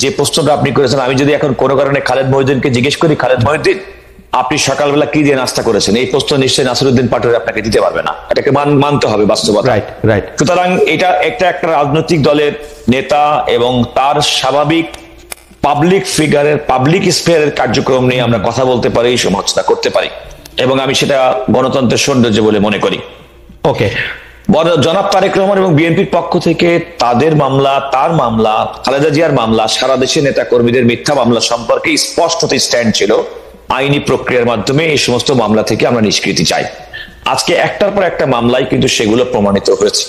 যে প্রশ্নটা আপনি করেছেন, আমি যদি এখন কোনো কারণে খালেদ মহিউদ্দিনকে জিজ্ঞেস করি, খালেদ মহিউদ্দিন আপনি সকালবেলা কি দিয়ে নাস্তা করেছেন, এই প্রশ্ন নিশ্চয়ই নাসিরউদ্দিন পাটোয়ারি আপনাকে দিতে পারবে না, এটাকে মানতে হবে বাস্তবতা। রাইট। সুতরাং এটা একটা রাজনৈতিক দলের নেতা এবং তার স্বাভাবিক পাবলিক ফিগারের, পাবলিক স্ফিয়ারের কার্যক্রম নিয়ে আমরা কথা বলতে পারি, সমালোচনা করতে পারি, এবং আমি সেটা গণতন্ত্রের সৌন্দর্য বলে মনে করি। ওকে, জনাব তারেক রহমান এবং বিএনপির পক্ষ থেকে তাদের মামলা, তার মামলা, খালেদা জিয়ার মামলা, সারা দেশের নেতা কর্মীদের মিথ্যা মামলা সম্পর্কে স্পষ্ট স্ট্যান্ড ছিল, আইনি প্রক্রিয়ার মাধ্যমে এই সমস্ত মামলা থেকে আমরা নিষ্কৃতি চাই। আজকে একটার পর একটা মামলায় কিন্তু সেগুলো প্রমাণিত হয়েছে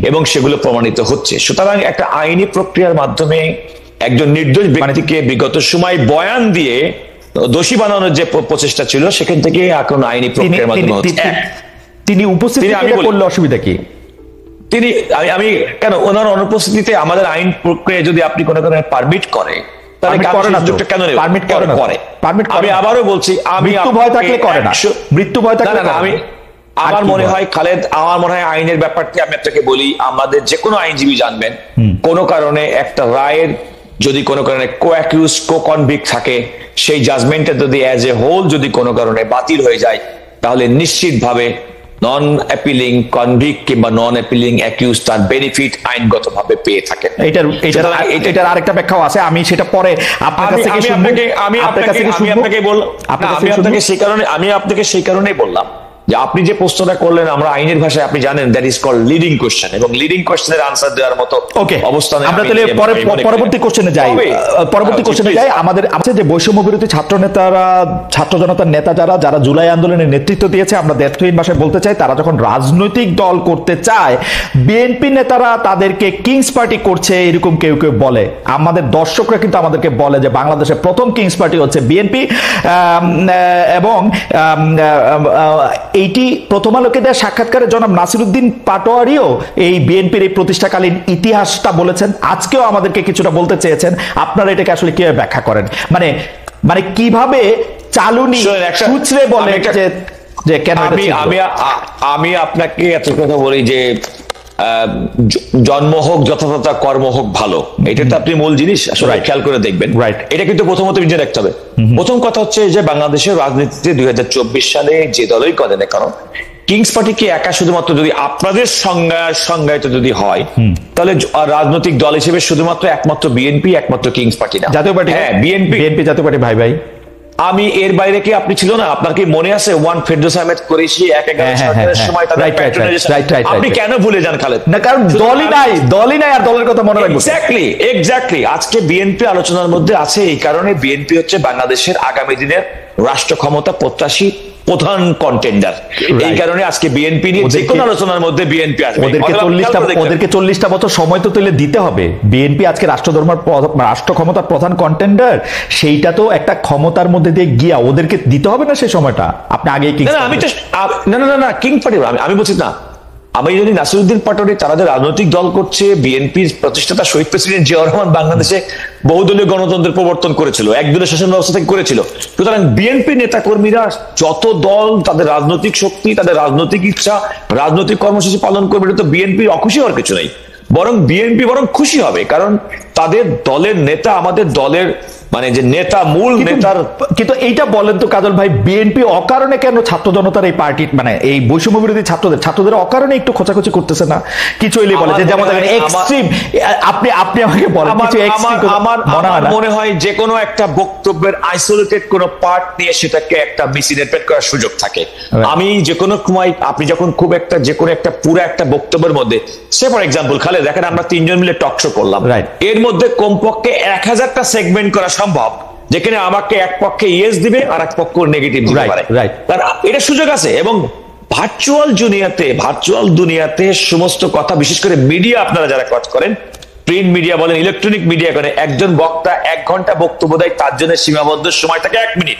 এবং সেগুলো প্রমাণিত হচ্ছে। সুতরাং একটা আইনি প্রক্রিয়ার মাধ্যমে একজন নির্দোষ ব্যক্তিকে বিগত সময় বয়ান দিয়ে দোষী বানানোর যে প্রচেষ্টা ছিল, সেখান থেকে এখন আইনি প্রক্রিয়ার মাধ্যমে তিনি উপস্থিত করলে অসুবিধা কি? আমি কেন ওনার অনুপস্থিতিতে আমাদের আইন প্রক্রিয়া যদি আপনি কোনো কারণে পারমিট করে, আমি আবারও বলছি, মৃত্যু ভয় থাকলে করে না, মৃত্যু ভয় থাকলে আমার মনে হয় খালেদ, আমার মনে হয় আইনের ব্যাপারটি আমি আপনাকে বলি, আমাদের যে কোনো আইনজীবী জানবেন, কোনো কারণে একটা রায়ের যদি কোনো কারণে কো-অ্যাকিউজ, কো-কনভিক্ট থাকে, সেই জাজমেন্টে যদি অ্যাজ এ হোল যদি কোনো কারণে বাতিল হয়ে যায়, তাহলে নিশ্চিতভাবে নন অ্যাপিলিং কনভিক্ট কিংবা নন অ্যাপিলিং অ্যাকিউজ তার বেনিফিট আইনগতভাবে পেয়ে থাকে। এটার আরেকটা ব্যাখ্যাও আছে, আমি সেটা পরে আপনার কাছ থেকে শুনবো। আমি আপনাকে সেই কারণেই বললাম যে আপনি যে প্রশ্নটা করলেন, আমরা আইনের ভাষায় আপনি জানেন that is called leading question, এবং লিডিং কোশ্চেনের আনসার দেওয়ার মতো অবস্থানে আমরা তাহলে পরবর্তী কোশ্চেনে যাই। আমাদের আছে যে বৈষম্য বিরোধী ছাত্র নেতারা, ছাত্র জনতার নেতা যারা জুলাই আন্দোলনের নেতৃত্ব দিয়েছে, আমরা দ্ব্যর্থহীন ভাষায় বলতে চাই, তারা যখন রাজনৈতিক দল করতে চায়, বিএনপি নেতারা তাদেরকে কিংস পার্টি করছে এরকম কেউ কেউ বলে। আমাদের দর্শকরা কিন্তু আমাদেরকে বলে যে বাংলাদেশের প্রথম কিংস পার্টি হচ্ছে বিএনপি, এবং এইটি প্রথম আলোকে দেওয়া সাক্ষাৎকারে জনাব নাসিরউদ্দিন পাটোয়ারিও এই বিএনপির এই প্রতিষ্ঠাকালীন ইতিহাসটা বলেছেন, আজকেও আমাদেরকে কিছুটা বলতে চেয়েছেন। আপনারা এটাকে আসলে কিভাবে ব্যাখ্যা করেন? মানে কিভাবে চালুনি সূত্রে বলে যে কেন? আমি আপনাকে এত কথা বলি যে জন্ম হোক যথাযথ, কর্ম হোক ভালো, এটা তো আপনি মূল জিনিস আসলে খেয়াল করে দেখবেন। এটা কিন্তু প্রথমত বিজয় রাখতে হবে। প্রথম কথা হচ্ছে যে বাংলাদেশের রাজনীতিতে 2024 সালে যে দলই করে না কেন, কিংস পার্টি কি একা শুধুমাত্র যদি আপনাদের সংজ্ঞায়িত যদি হয়, তাহলে রাজনৈতিক দল হিসেবে শুধুমাত্র একমাত্র বিএনপি, একমাত্র কিংস পার্টি না, জাতীয় পার্টি। হ্যাঁ, বিএনপি জাতীয় পার্টি ভাই। আমি এর বাইরে কি আপনি ছিল না? আপনার কি মনে আছে ওয়ান ফেরদৌস আহমেদ কুরেশি সরকারের সময় তাদের আপনি কেন ভুলে যান খালেদ? না, কারণ দলই নাই আর দলের কথা মনে রাখবো। এক্স্যাক্টলি আজকে বিএনপি আলোচনার মধ্যে আছে, এই কারণে বিএনপি হচ্ছে বাংলাদেশের আগামী দিনের রাষ্ট্র ক্ষমতা প্রত্যাশী প্রধান কন্টেন্ডার। এই কারণে আজকে বিএনপি নিয়ে যে কোনো আলোচনার মধ্যে বিএনপি আসবে। ওদেরকে 40টা বছর সময় তো তুলে দিতে হবে। বিএনপি আজকে রাষ্ট্র ক্ষমতার প্রধান কন্টেন্ডার, সেইটা তো একটা ক্ষমতার মধ্যে দিয়ে গিয়া ওদেরকে দিতে হবে না সেই সময়টা। আপনি আগে না কিং পার্টি আমি বলছি না, আমি যদি নাসিরউদ্দিন পাটোয়ারি তাদের রাজনৈতিক দল করছে, বিএনপির প্রতিষ্ঠাতা শহীদ প্রেসিডেন্ট জিয়াউর রহমান বাংলাদেশে বহুদলীয় গণতন্ত্রের প্রবর্তন করেছিল, একদলীয় শাসন ব্যবস্থা থেকে করেছিল। সুতরাং বিএনপি নেতা কর্মীরা যত দল, তাদের রাজনৈতিক শক্তি, তাদের রাজনৈতিক ইচ্ছা, রাজনৈতিক কর্মসূচি পালন করবে, এটা তো বিএনপির অখুশি হওয়ার কিছু নেই, বরং বিএনপি খুশি হবে, কারণ তাদের দলের নেতা আমাদের দলের মানে যে নেতা, মূল নেতার। কিন্তু এইটা বলেন তো কাজল ভাই, বিএনপি অকারণে কেন ছাত্র জনতার এই পার্টি, মানে এই বৈষম্য বিরোধী ছাত্রদের অকারণে একটু খোঁচাখুচি করতেছে না? কিছু হইলে বলে যে যেমন এক্সট্রিম, আপনি আমাকে বলেন কিছু এক্সট্রিম। আমার মনে হয় যে কোনো একটা বক্তব্যের আইসোলেটেড কোনো পার্ট নিয়ে সেটাকে একটা মিসইন্টারপ্রেট করার সুযোগ থাকে। আমি যে কোনো সময়, আপনি যখন খুব একটা যে কোনো একটা পুরো একটা বক্তব্যের মধ্যে, সে ফর এক্সাম্পল খালেদ, দেখেন আমরা তিনজন মিলে টক শো করলাম, এর মধ্যে কমপক্ষে 1000টা সেগমেন্ট করা সম্ভব, যেখানে আমাকে এক পক্ষে ইয়েস দিবে আর এক পক্ষ নেগেটিভ দিতে পারে। এটা সুযোগ আছে। এবং ভার্চুয়াল দুনিয়াতে সমস্ত কথা, বিশেষ করে মিডিয়া, আপনারা যারা কাজ করেন, প্রিন্ট মিডিয়া বলেন, ইলেকট্রনিক মিডিয়া করেন, একজন বক্তা 1 ঘন্টা বক্তব্য দেয়, তার জন্য সীমাবদ্ধ সময় থাকে 1 মিনিট।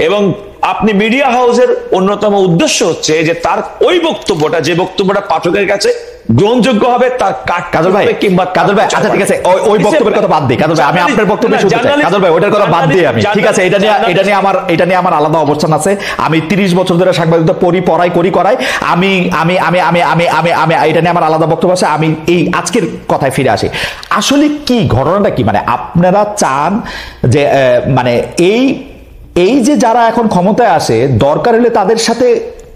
এবং আপনি মিডিয়া হাউসের অন্যতম উদ্দেশ্য হচ্ছে যে তার ওই বক্তব্যটা, যে বক্তব্যটা পাঠকের কাছে গ্রহণযোগ্য হবে তার কাজল ভাই কিংবা কাজল ভাই আচ্ছা ঠিক আছে ওই বক্তব্যের কথা বাদ দিই কাজল ভাই আমি আপনার বক্তব্য শুনতে চাই কাজল ভাই ওটার কথা বাদ দিই আমি ঠিক আছে এটা নিয়ে আমার আলাদা অবস্থান আছে আমি 30 বছর ধরে সাংবাদিকতা করাই আমি আমি আমি আমি আমি আমি আমি এটা নিয়ে আমার আলাদা বক্তব্য আছে আমি এই আজকের কথায় ফিরে আসি আসলে কি ঘটনাটা কি মানে আপনারা চান যে মানে এই যে যারা এখন ক্ষমতায় আসে দরকার হলে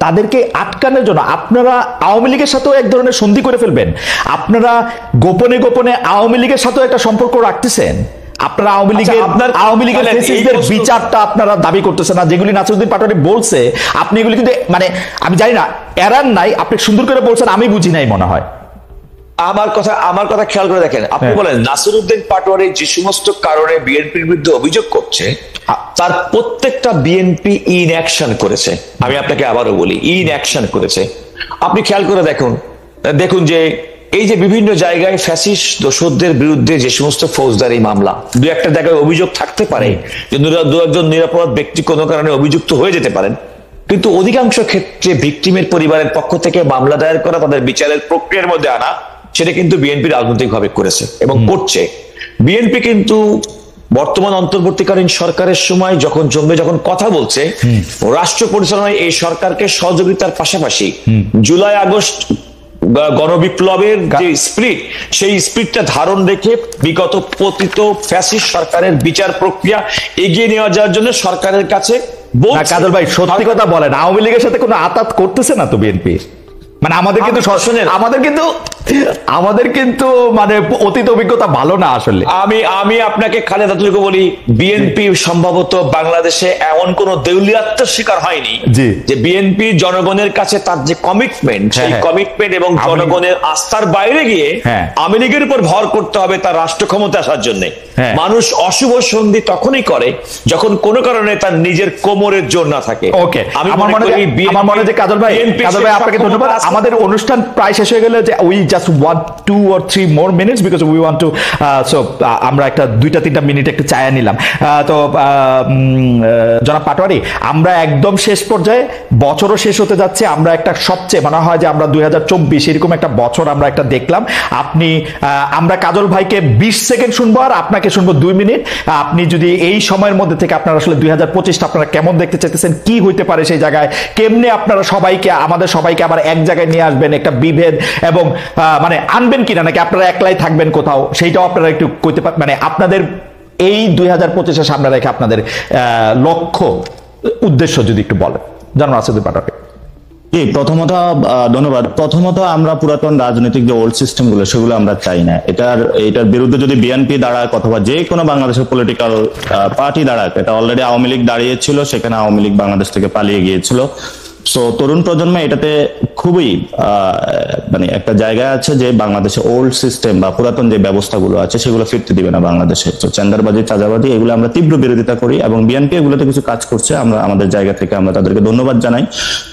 তাদেরকে আটকানোর জন্য আপনারা আওয়ামী লীগের সাথেও এক ধরনের সন্ধি করে ফেলবেন আপনারা গোপনে গোপনে আওয়ামী লীগের সাথেও একটা সম্পর্ক রাখতেছেন আপনারা আওয়ামী লীগের ফেসিস্টদের বিচারটা আপনারা দাবি করতেছেন না যেগুলি নাসিরউদ্দিন পাটোয়ারি বলছে আপনি এগুলি কিন্তু মানে আমি জানি না এরান নাই আপনি সুন্দর করে বলছেন আমি বুঝি নাই মনে হয় আমার কথা খেয়াল করে দেখেন আপনি বলেন নাসিরউদ্দিন পাটোয়ারি যে সমস্ত কারণে বিএনপির বিরুদ্ধে অভিযোগ করছে তার প্রত্যেকটা বিএনপি ইন অ্যাকশন করেছে আমি আপনাকে আবারও বলি ইন অ্যাকশন করেছে আপনি খেয়াল করে দেখুন যে এই যে বিভিন্ন জায়গায় ফ্যাসিস্ট দোসরদের বিরুদ্ধে যে সমস্ত ফৌজদারি মামলা দু একটা জায়গায় অভিযোগ থাকতে পারে যে দু একজন নিরাপরাধ ব্যক্তি কোনো কারণে অভিযুক্ত হয়ে যেতে পারেন কিন্তু অধিকাংশ ক্ষেত্রে ভিকটিমের পরিবারের পক্ষ থেকে মামলা দায়ের করা তাদের বিচারের প্রক্রিয়ার মধ্যে আনা সেটা কিন্তু বিএনপি রাজনৈতিকভাবে করেছে এবং করছে বিএনপি কিন্তু বর্তমান অন্তর্বর্তীকালীন সরকারের সময় যখন কথা বলছে রাষ্ট্র পরিচালনায় এই সরকারকে সহযোগিতার পাশাপাশি জুলাই আগস্ট গণবিপ্লবের যে স্পিরিট সেই স্পিরিটটা ধারণ রেখে বিগত পতিত ফ্যাসিস্ট সরকারের বিচার প্রক্রিয়া এগিয়ে নেওয়া যাওয়ার জন্য সরকারের কাছে কাজল ভাই সত্যি কথা বলেন আওয়ামী লীগের সাথে কোনো আতাত করতেছে না তো বিএনপি মানে আমাদের কিন্তু মানে অতীত অভিজ্ঞতা ভালো না আসলে আমি আপনাকে খালেদ আতুলকে বলি বিএনপি সম্ভবত বাংলাদেশে এমন কোন দেউলিয়াত্বের শিকার হয়নি যে বিএনপি জনগণের কাছে তার যে কমিটমেন্ট সেই কমিটমেন্ট এবং জনগণের আস্থার বাইরে গিয়ে আওয়ামী লীগের উপর ভর করতে হবে তার রাষ্ট্র ক্ষমতা আসার জন্য মানুষ অশুভ সন্ধি তখনই করে যখন কোনো কারণে তার নিজের কোমরের জোর না থাকে ওকে আমার মনে হয় কাজল ভাই আপনাকে ধন্যবাদ আমাদের অনুষ্ঠান প্রায় শেষ হয়ে গেলে যে we just want 2 or 3 more minutes because we want to so আমরা একটা 2-3 মিনিট একটু চায়া নিলাম তো জনাব পাটোয়ারি আমরা একদম শেষ পর্যায়ে বছরও শেষ হতে যাচ্ছে আমরা একটা সবচেয়ে মনে হয় যে আমরা 2024 এরকম একটা বছর আমরা একটা দেখলাম আমরা কাজল ভাইকে 20 সেকেন্ড শুনবো আর আপনাকে শুনবো 2 মিনিট আপনি যদি এই সময়ের মধ্যে থেকে আপনারা আসলে 2025 আপনারা কেমন দেখতে চাইতেছেন কি হইতে পারে সেই জায়গায় কেমনে আপনারা আমাদের সবাইকে আবার এক জায়গায় নিয়ে আসবেন একটা বিভেদ এবং মানে আনবেন কিনা নাকি আপনারা একলাই থাকবেন কোথাও সেইটাও আপনারা একটু কইতে মানে আপনাদের এই 2025-এর সামনে রেখে আপনাদের লক্ষ্য উদ্দেশ্য যদি একটু বলেন জানান নাসিরউদ্দিন পাটোয়ারি প্রথমত ধন্যবাদ প্রথমত আমরা পুরাতন রাজনৈতিক যে ওল্ড সিস্টেম গুলো সেগুলো আমরা চাই না এটার বিরুদ্ধে যদি বিএনপি দাঁড়ায় অথবা যে কোনো বাংলাদেশের পলিটিক্যাল পার্টি দাঁড়াক এটা অলরেডি আওয়ামী লীগ দাঁড়িয়েছিল সেখানে আওয়ামী লীগ বাংলাদেশ থেকে পালিয়ে গিয়েছিল সো তরুণ প্রজন্মে এটাতে খুবই মানে একটা জায়গায় আছে যে বাংলাদেশে ওল্ড সিস্টেম বা পুরাতন যে ব্যবস্থাগুলো আছে সেগুলো ফিরতে দিবে না বাংলাদেশে তো চেন্দারবাজি চাঁদাবাজি এগুলো আমরা তীব্র বিরোধিতা করি এবং বিএনপি এগুলোতে কিছু কাজ করছে আমরা আমাদের জায়গা থেকে আমরা তাদেরকে ধন্যবাদ জানাই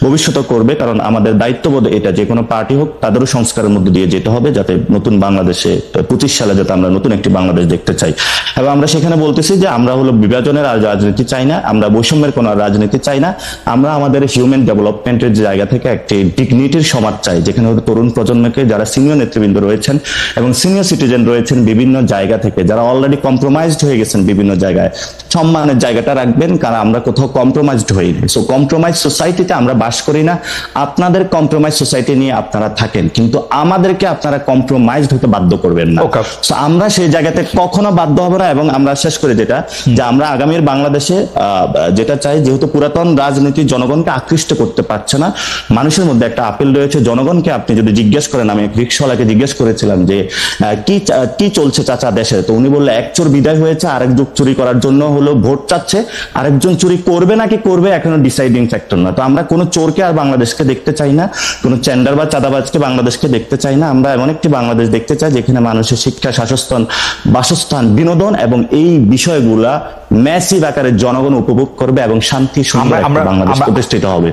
ভবিষ্যতে করবে কারণ আমাদের দায়িত্ববোধ এটা যে কোনো পার্টি হোক তাদেরও সংস্কারের মধ্যে দিয়ে যেতে হবে যাতে নতুন বাংলাদেশে 25 সালে যাতে আমরা নতুন একটি বাংলাদেশ দেখতে চাই এবং আমরা সেখানে বলতেছি যে আমরা হলো বিভাজনের রাজনীতি চাই না আমরা বৈষম্যের কোনো রাজনীতি চাই না আমরা আমাদের হিউম্যান ডেভেলপমেন্টের জায়গা থেকে একটি ডিগনিটির সমাজ চাই যেখানে তরুণ প্রজন্মকে যারা সিনিয়র নেতৃবৃন্দ রয়েছেন এবং সিনিয়র সিটিজেন রয়েছেন বিভিন্ন জায়গা থেকে যারা অলরেডি কম্প্রোমাইজড হয়ে গেছেন বিভিন্ন জায়গায় সম্মানের জায়গাটা রাখবেন কারণ আমরা কোথাও কম্প্রোমাইজড হইনি সো কম্প্রোমাইজ সোসাইটিতে আমরা বাস করি না আপনাদের কম্প্রোমাইজ সোসাইটি নিয়ে আপনারা থাকেন কিন্তু আমাদেরকে আপনারা কম্প্রোমাইজড হতে বাধ্য করবেন না সো আমরা সেই জায়গাতে কখনো বাধ্য হব না এবং আমরা শেষ করে যেটা যে আমরা আগামীর বাংলাদেশে যেটা চাই যেহেতু পুরাতন রাজনীতি জনগণকে আকৃষ্ট করতে পারছে না মানুষের মধ্যে একটা আপিল রয়েছে জনগণকে আপনি যদি জিজ্ঞেস করেন আমি রিকশাওয়ালাকে জিজ্ঞেস করেছিলাম যে কি চলছে চাচা দেশে তো উনি বললে এক চোর বিদায় হয়েছে আরেক যুগ চুরি করার জন্য হলো ভোট চাচ্ছে আরেকজন চুরি করবে নাকি করবে এখনো ডিসাইডিং ফ্যাক্টর না তো আমরা কোনো চোরকে আর বাংলাদেশকে দেখতে চাই না কোনো চেন্ডার বা চাঁদাবাজকে বাংলাদেশকে দেখতে চাই না আমরা এমন একটি বাংলাদেশ দেখতে চাই যেখানে মানুষের শিক্ষা বাসস্থান বিনোদন এবং এই বিষয়গুলা ম্যাসিভ আকারে জনগণ উপভোগ করবে এবং শান্তি সুন্দর বাংলাদেশ প্রতিষ্ঠিত হবে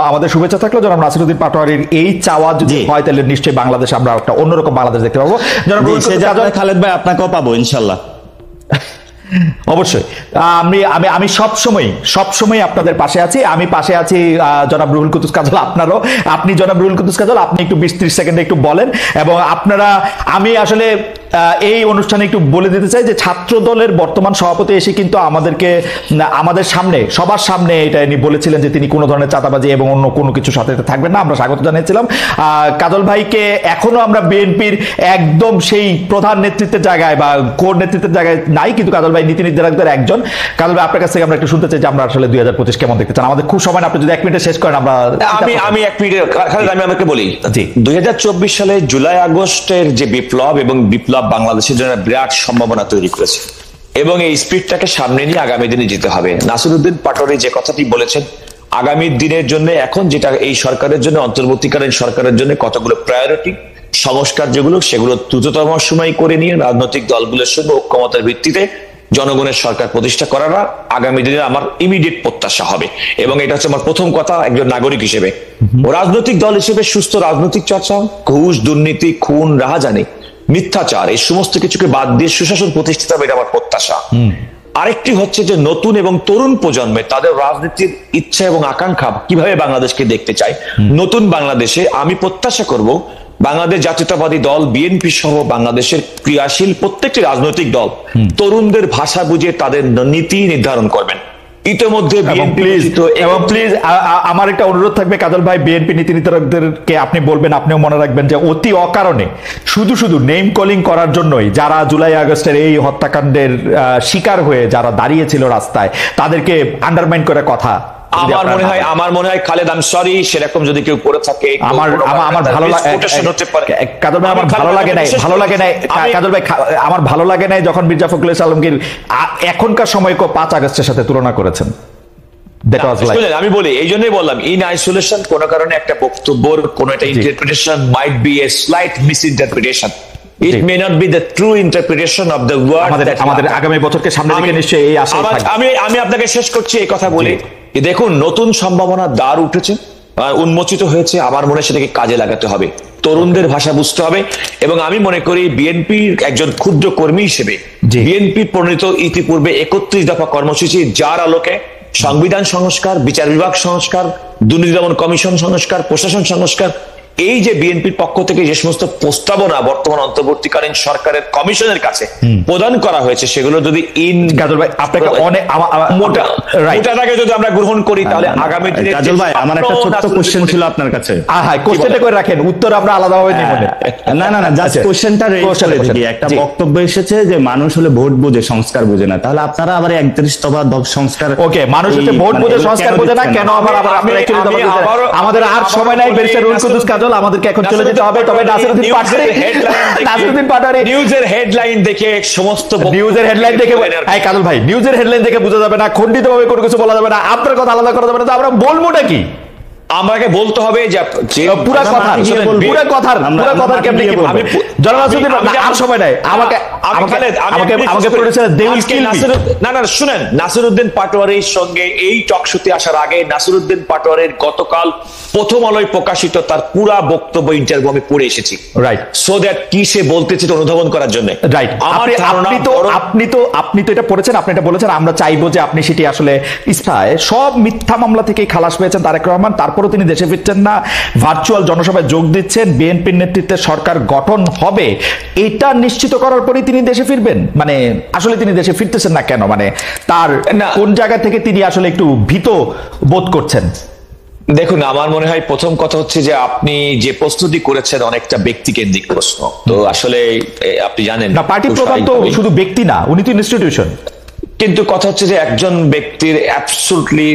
আমাদের শুভেচ্ছা থাকলো জনাব নাসিরউদ্দিন পাটোয়ারির এই চাওয়া যদি হয় তাহলে নিশ্চয়ই বাংলাদেশ আমরা একটা অন্যরকম বাংলাদেশ দেখতে পাবো খালেদ ভাই আপনাকেও পাবো ইনশাল্লাহ অবশ্যই আমি আমি আমি সবসময় আপনাদের পাশে আছি। আমি পাশে আছি জনাব রুহুল কুদ্দুস কাজল, আপনারও। আপনি জনাব রুহুল কুদ্দুস কাজল, আপনি একটু 20-30 সেকেন্ডে একটু বলেন। এবং আপনারা, আমি আসলে এই অনুষ্ঠানে একটু বলে দিতে চাই যে ছাত্র দলের বর্তমান সভাপতি এসে কিন্তু আমাদের সামনে, সবার সামনে এটা বলেছিলেন যে তিনি কোনো ধরনের চাঁদাবাজি এবং অন্য কোনো কিছুর সাথে থাকবেন না। আমরা স্বাগত জানিয়েছিলাম কাজল ভাইকে। এখনো আমরা বিএনপির একদম সেই প্রধান নেতৃত্বের জায়গায় বা কোর নেতৃত্বের জায়গায় নাই, কিন্তু কাজল ভাই নীতি নির্ধারকদের একজন। কাজল ভাই, আপনার কাছ থেকে আমরা একটু শুনতে চাই যে আমরা আসলে 2025 কেমন দেখতে চান। আমাদের খুব সময় না, আপনি যদি 1 মিনিটে শেষ করেন। আমি 1 মিনিটে আমি আমাকে বলি, 2024 সালে জুলাই আগস্টের যে বিপ্লব, এবং বিপ্লব বাংলাদেশের জন্য বিরাট সম্ভাবনা তৈরি করেছে, এবং এই স্পিডটাকে সামনে নিয়ে আগামী দিনে যেতে হবে। নাসিরউদ্দিন পাটোয়ারি যে কথাটি বলেছেন, আগামী দিনের জন্য এখন যেটা এই সরকারের জন্য, অন্তর্বর্তীকালীন সরকারের জন্য কতগুলো প্রায়োরিটি সংস্কার যেগুলো, সেগুলো দ্রুততম সময় করে নিয়ে রাজনৈতিক দলগুলোর সঙ্গে ঐক্যমতের ভিত্তিতে জনগণের সরকার প্রতিষ্ঠা করাটা আগামী দিনে আমার ইমিডিয়েট প্রত্যাশা হবে। এবং এটা হচ্ছে আমার প্রথম কথা একজন নাগরিক হিসেবে। রাজনৈতিক দল হিসেবে সুস্থ রাজনৈতিক চর্চা, ঘুষ, দুর্নীতি, খুন, রাহাজানি, মিথ্যাচার, এই সমস্ত কিছুকে বাদ দিয়ে সুশাসন প্রতিষ্ঠিত হবে, এটা আমার প্রত্যাশা। আরেকটি হচ্ছে যে নতুন এবং তরুণ প্রজন্মে তাদের রাজনীতির ইচ্ছা এবং আকাঙ্ক্ষা কিভাবে বাংলাদেশকে দেখতে চায়। নতুন বাংলাদেশে আমি প্রত্যাশা করব বাংলাদেশ জাতীয়তাবাদী দল, বিএনপি সহ বাংলাদেশের ক্রিয়াশীল প্রত্যেকটি রাজনৈতিক দল তরুণদের ভাষা বুঝে তাদের নীতি নির্ধারণ করবেন। ইতিমধ্যে প্লিজ আমার একটা অনুরোধ থাকবে কাজল ভাই, বিএনপি নীতি নির্ধারকদেরকে আপনি বলবেন, আপনিও মনে রাখবেন যে অতি অকারণে শুধু নেম কলিং করার জন্যই যারা জুলাই আগস্টের এই হত্যাকাণ্ডের শিকার হয়ে যারা দাঁড়িয়েছিল রাস্তায়, তাদেরকে আন্ডারমাইন করে কথা। আমার মনে হয় খালেদ, আমি সরি, সেরকম যদি কেউ করে থাকে আমার ভালো লাগে কাজল ভাই, আমার ভালো লাগে নাই যখন মির্জা ফখরুল আলমগীর এখনকার সময় 5 আগস্টের সাথে তুলনা করেছেন। আমি বলি, এই জন্যই বললাম, ইন আইসোলেশন কোন কারণে একটা বক্তব্যের কোন একটা interpretation might be a slight misinterpretation. It may not be the true interpretation of the word. আমাদের আগামী বছরকে সামনে রেখে নিশ্চয়ই এই আশা থাকবে। আমি আপনাকে শেষ করছি এই কথা বলে, দেখুন নতুন সম্ভাবনা দ্বার উঠেছে, উন্মোচিত হয়েছে। আমার মনে হয় সেটাকে কাজে লাগাতে হবে, তরুণদের ভাষা বুঝতে হবে। এবং আমি মনে করি বিএনপির একজন ক্ষুদ্র কর্মী হিসেবে বিএনপি প্রণীত ইতিপূর্বে 31 দফা কর্মসূচি, যার আলোকে সংবিধান সংস্কার, বিচার বিভাগ সংস্কার, দুর্নীতি দমন কমিশন সংস্কার, প্রশাসন সংস্কার, এই যে বিএনপির পক্ষ থেকে যে সমস্ত প্রস্তাবনা বর্তমান অন্তর্বর্তীকালীন সরকারের কমিশনের কাছে প্রদান করা হয়েছে, সেগুলো যদি আপনাকে অনেক মোটাটাকে যদি আমরা গ্রহণ করি, তাহলে আগামী দিনে কাজল ভাই, আমার একটা ছোট্ট কোশ্চেন ছিল আপনার কাছে। হ্যাঁ, কোশ্চেনটা করে রাখেন, উত্তর আমরা আলাদাভাবে নিব না। জাস্ট কোশ্চেনটা রেজ করে দিই। একটা বক্তব্য এসেছে যে মানুষ হলে ভোট বুঝে, সংস্কার বুঝে না। তাহলে আপনারা আবার 31 দফা সংস্কার, ওকে, মানুষ হচ্ছে ভোট বুঝে, সংস্কার বুঝে না কেন? আমাদের আর সময় নাই। ব্যারিস্টার রুহুল কুদ্দুস কাজল, আমাদেরকে এখন চলে যেতে হবে। তবে নাসিরউদ্দিন পাটোয়ারি নিউজের হেডলাইন দেখে সমস্ত নিউজের হেডলাইন দেখে, কাজল ভাই, নিউজের হেডলাইন দেখে বোঝা যাবে না, খণ্ডিতভাবে কোনো কিছু বলা যাবে না, আপনার কথা আলাদা করা যাবে না। আমরা বলবোটা কি? আমাকে বলতে হবে যে পুরো কথার কেমনে কি বলবো? আর সময় নাই আমাকে producer they will kill me. না শুনেন, নাসিরউদ্দিন পাটোয়ারির সঙ্গে এই টকশোতে আসার আগে নাসিরউদ্দিন পাটোয়ারির গতকাল প্রথম আলোয় প্রকাশিত তার পুরা বক্তব্য ইন্টারভিউ আমি পড়ে এসেছি, রাইট, সো দ্যাট কি সে বলতেছে অনুধাবন করার জন্য, রাইট। আপনি তো এটা পড়েছেন, আপনি এটা বলেছেন। আমরা চাইবো যে আপনি সেটি আসলে ইস্তায় সব মিথ্যা মামলা থেকে খালাস পেয়েছেন তারেক রহমান, তারপরও তিনি দেশে ফিরছেন না, ভার্চুয়াল জনসভায় যোগ দিচ্ছেন, বিএনপির নেতৃত্বে সরকার গঠন হবে, এটা নিশ্চিত করার পরে তিনি দেশে ফিরবেন। মানে আসলে তিনি দেশে ফিরতেছেন না কেন? মানে তার কোন জায়গা থেকে তিনি আসলে একটু ভীত বোধ করছেন? দেখুন, আমার মনে হয় প্রথম কথা হচ্ছে যে আপনি যে প্রস্তুতি করেছেন অনেকটা ব্যক্তিকেন্দ্রিক প্রশ্ন। তো আসলে আপনি জানেন না, পার্টি প্রধান তো শুধু ব্যক্তি না, উনি তো ইনস্টিটিউশন। কিন্তু কথা হচ্ছে যে একজন ব্যক্তির অ্যাবসলিউটলি